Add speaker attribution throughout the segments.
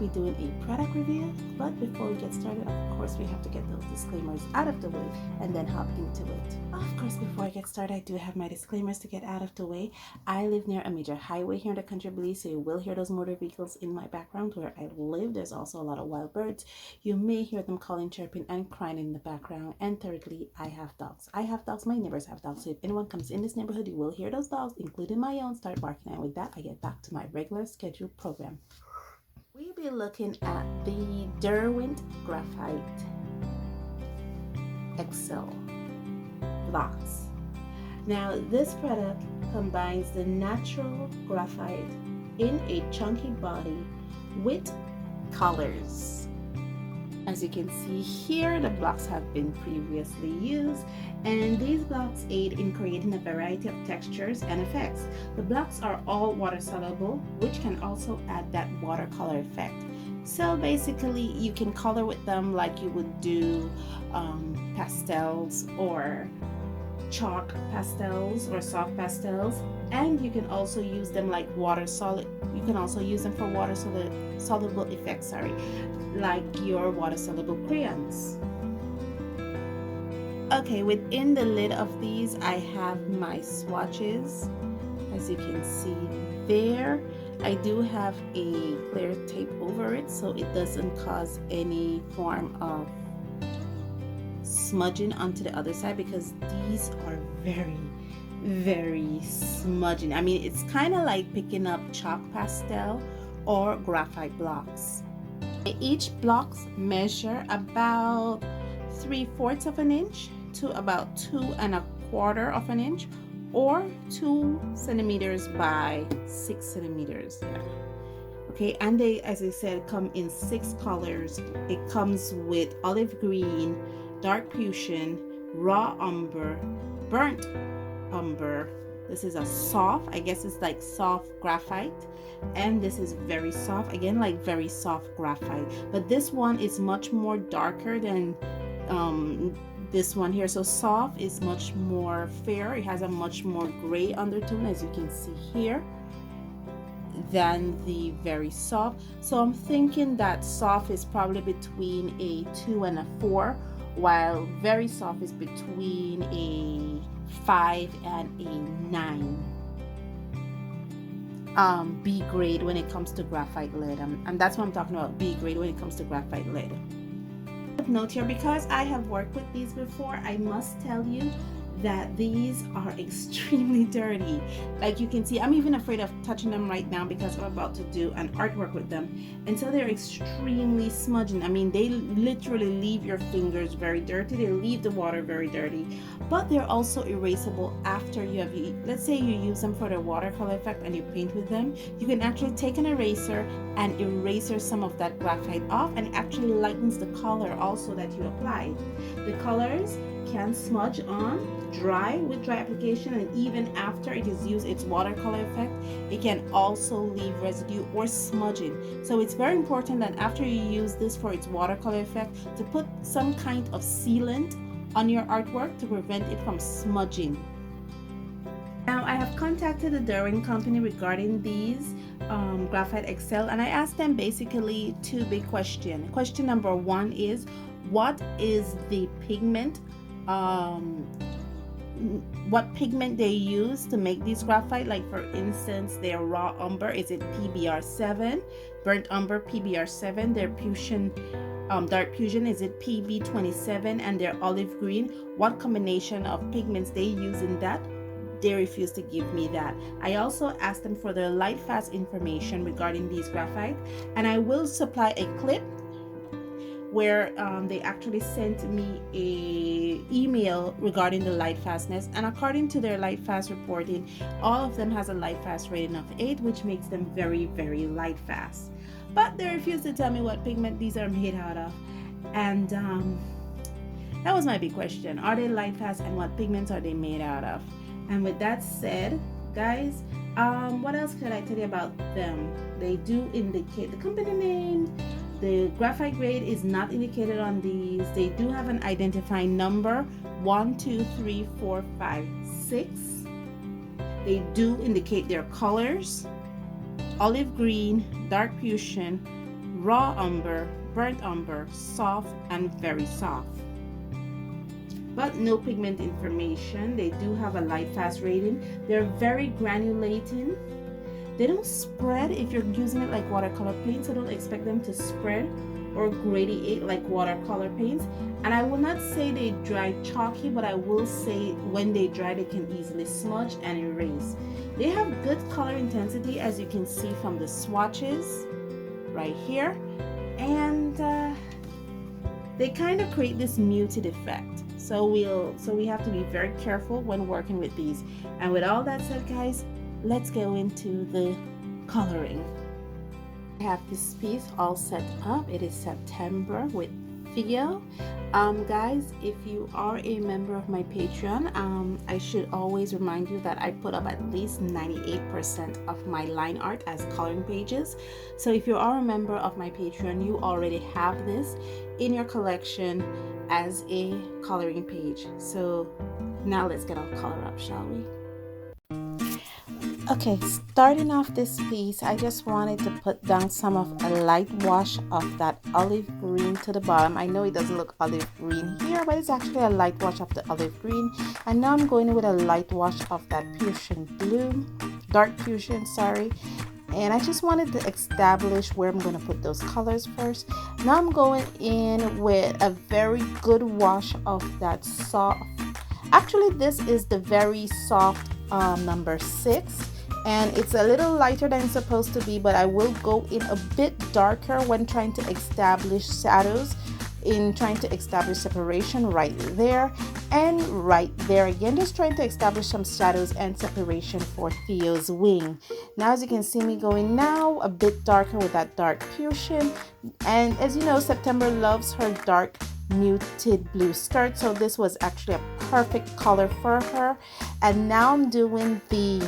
Speaker 1: be doing a product review, but before we get started, of course, we have to get those disclaimers out of the way and then hop into it. Of course, before I get started, I do have my disclaimers to get out of the way. I live near a major highway here in the country, Belize, so you will hear those motor vehicles in my background. Where I live, there's also a lot of wild birds. You may hear them calling, chirping, and crying in the background. And thirdly, I have dogs. I have dogs, my neighbors have dogs, so if anyone comes in this neighborhood, you will hear those dogs, including my own, start barking. And with that, I get back to my regular scheduled program. We'll be looking at the Derwent Graphite XL Blocks. Now, this product combines the natural graphite in a chunky body with colors. As you can see here, the blocks have been previously used, and these blocks aid in creating a variety of textures and effects. The blocks are all water soluble, which can also add that watercolor effect. So basically, you can color with them like you would do pastels or chalk pastels or soft pastels, and you can also use them like you can also use them for water soluble effects, like your water soluble crayons. Okay, within the lid of these I have my swatches. As you can see there, I do have a clear tape over it so it doesn't cause any form of smudging onto the other side, because these are very smudging. I mean, it's kind of like picking up chalk pastel or graphite blocks. Each blocks measure about 3/4 of an inch to about 2 1/4 of an inch, or 2 centimeters by 6 centimeters. Okay, and they, as I said, come in 6 colors. It comes with olive green, dark fuchsia, raw umber, burnt umber. This is a soft, I guess it's like soft graphite, and this is very soft, again, like very soft graphite, but this one is much more darker than this one here. So soft is much more fair, it has a much more gray undertone, as you can see here, than the very soft. So I'm thinking that soft is probably between a 2 and a 4, while very soft is between a 5 and a 9. B grade when it comes to graphite lead, and that's what I'm talking about, B grade when it comes to graphite lead. Note here, because I have worked with these before, I must tell you that these are extremely dirty. Like you can see, I'm even afraid of touching them right now because I'm about to do an artwork with them, and so they're extremely smudging. I mean, they literally leave your fingers very dirty, they leave the water very dirty, but they're also erasable after you have, let's say you use them for the watercolor effect and you paint with them. You can actually take an eraser and erase some of that graphite off, and it actually lightens the color also that you applied. The colors can smudge on dry with dry application, and even after it is used its watercolor effect, it can also leave residue or smudging. So it's very important that after you use this for its watercolor effect, to put some kind of sealant on your artwork to prevent it from smudging. Now, I have contacted the Derwent company regarding these Graphite XL, and I asked them basically 2 big questions. Question number 1 is, what is the pigment, what pigment they use to make these graphite? Like for instance, their raw umber, is it PBR7? Burnt umber, PBR7. Their fuchsia, dark fuchsia, is it PB27? And their olive green, what combination of pigments they use in that? They refused to give me that. I also asked them for their light fast information regarding these graphite, and I will supply a clip where they actually sent me a email regarding the light fastness, and according to their light fast reporting, all of them has a light fast rating of 8, which makes them very light fast. But they refused to tell me what pigment these are made out of, and that was my big question. Are they light fast, and what pigments are they made out of? And with that said, guys, what else could I tell you about them? They do indicate the company name. The graphite grade is not indicated on these. They do have an identifying number, 1, 2, 3, 4, 5, 6. They do indicate their colors: olive green, dark fuchsia, raw umber, burnt umber, soft and very soft. But no pigment information. They do have a light fast rating. They're very granulating. They don't spread if you're using it like watercolor paints. So don't expect them to spread or gradiate like watercolor paints. And I will not say they dry chalky, but I will say when they dry they can easily smudge and erase. They have good color intensity, as you can see from the swatches right here, and they kind of create this muted effect. So we have to be very careful when working with these. And with all that said, guys, let's go into the coloring. I have this piece all set up. It is September with Theo. Guys, if you are a member of my Patreon, I should always remind you that I put up at least 98% of my line art as coloring pages. So if you are a member of my Patreon, you already have this in your collection as a coloring page. So now let's get our color up, shall we? Okay, starting off this piece, I just wanted to put down some of a light wash of that olive green to the bottom. I know it doesn't look olive green here, but it's actually a light wash of the olive green. And now I'm going with a light wash of that fuchsia blue, dark fuchsia, sorry. And I just wanted to establish where I'm going to put those colors first. Now I'm going in with a very good wash of that soft. Actually, this is the very soft number 6. And it's a little lighter than it's supposed to be, but I will go in a bit darker when trying to establish shadows, in trying to establish separation right there and right there again, just trying to establish some shadows and separation for Theo's wing. Now, as you can see me going now a bit darker with that dark fuchsia, and as you know, September loves her dark muted blue skirt, so this was actually a perfect color for her. And now I'm doing the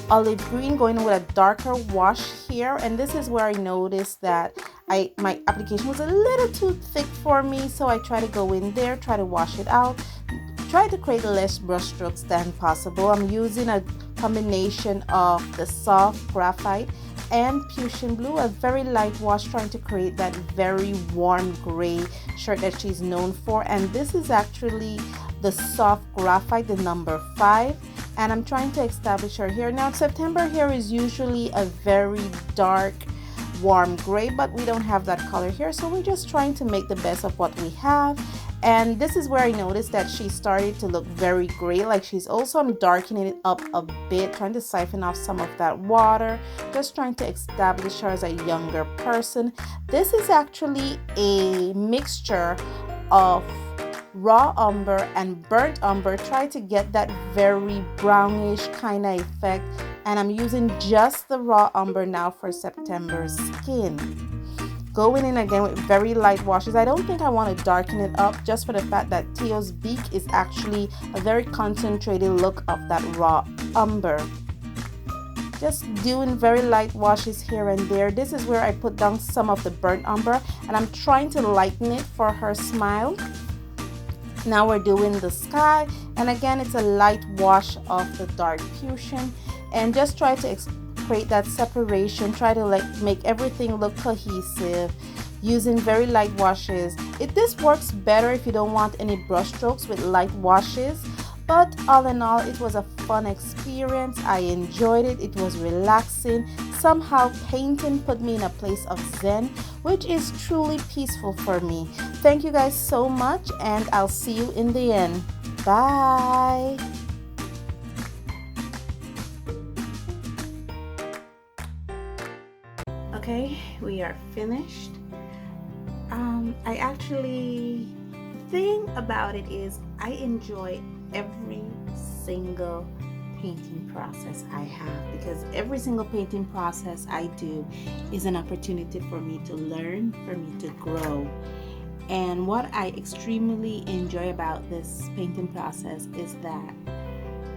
Speaker 1: olive green, going with a darker wash here, and this is where I noticed that my application was a little too thick for me, so I try to go in there, try to wash it out, try to create less brush strokes than possible. I'm using a combination of the soft graphite and fuchsia blue, a very light wash, trying to create that very warm gray shirt that she's known for. And this is actually the soft graphite, the number 5, and I'm trying to establish her here. Now, September here is usually a very dark warm gray, but we don't have that color here, so we're just trying to make the best of what we have. And this is where I noticed that she started to look very gray, like she's also, I'm darkening it up a bit, trying to siphon off some of that water, just trying to establish her as a younger person. This is actually a mixture of raw umber and burnt umber. Try to get that very brownish kind of effect, and I'm using just the raw umber now for September's skin. Going in again with very light washes. I don't think I want to darken it up, just for the fact that Theo's beak is actually a very concentrated look of that raw umber. Just doing very light washes here and there. This is where I put down some of the burnt umber, and I'm trying to lighten it for her smile. Now we're doing the sky, and again it's a light wash of the dark fuchsia, and just try to create that separation, try to make everything look cohesive using very light washes. This works better if you don't want any brush strokes with light washes, but all in all, it was a fun experience. I enjoyed it. It was relaxing. Somehow painting put me in a place of zen, which is truly peaceful for me. Thank you guys so much, and I'll see you in the end. Bye. Okay, we are finished. I actually, the thing about it is I enjoy every single painting process I have, because every single painting process I do is an opportunity for me to learn, for me to grow. And what I extremely enjoy about this painting process is that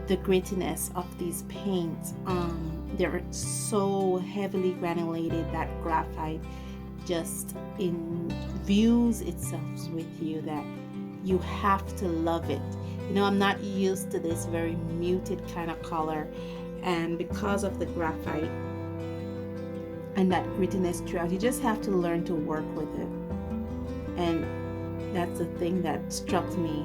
Speaker 1: the grittiness of these paints, they're so heavily granulated that graphite just imbues itself with you, that you have to love it. You know, I'm not used to this very muted kind of color, and because of the graphite, and that grittiness throughout. You just have to learn to work with it. And that's the thing that struck me.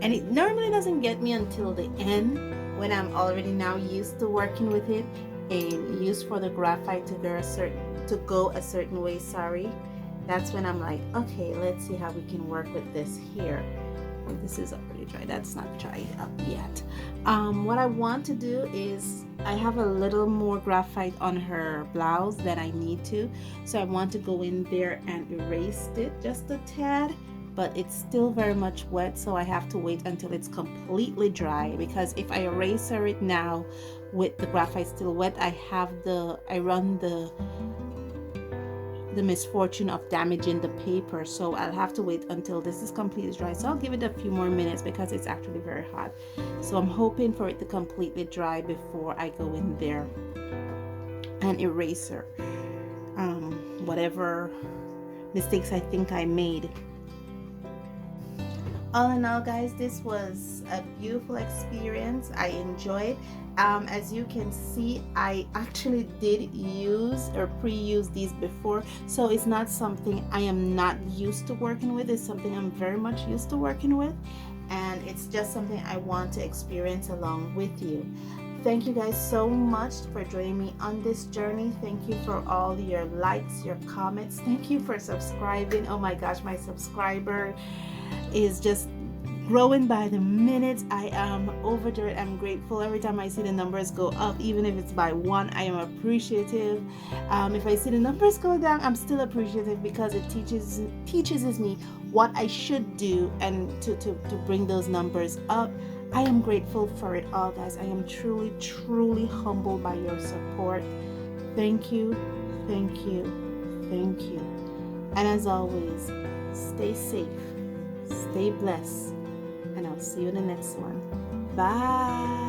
Speaker 1: And it normally doesn't get me until the end, when I'm already now used to working with it and used for the graphite to go a certain way, sorry. That's when I'm like, okay, let's see how we can work with this here. And this is already dry, that's not dried up yet. What I want to do is, I have a little more graphite on her blouse than I need to, so I want to go in there and erase it just a tad, but it's still very much wet, so I have to wait until it's completely dry, because if I eraser it now with the graphite still wet, I run the misfortune of damaging the paper, so I'll have to wait until this is completely dry. So I'll give it a few more minutes because it's actually very hot, so I'm hoping for it to completely dry before I go in there and eraser whatever mistakes I think I made. All in all, guys, this was a beautiful experience. I enjoyed. As you can see, I actually did use or pre-use these before, so it's not something I am not used to working with. It's something I'm very much used to working with, and it's just something I want to experience along with you. Thank you guys so much for joining me on this journey. Thank you for all your likes, your comments. Thank you for subscribing. Oh my gosh, my subscriber is just growing by the minute. I am overjoyed. I'm grateful every time I see the numbers go up, even if it's by one. I am appreciative. If I see the numbers go down, I'm still appreciative, because it teaches me what I should do and to bring those numbers up. I am grateful for it all, guys. I am truly humbled by your support. Thank you, thank you, thank you. And as always, stay safe, stay blessed, and I'll see you in the next one. Bye.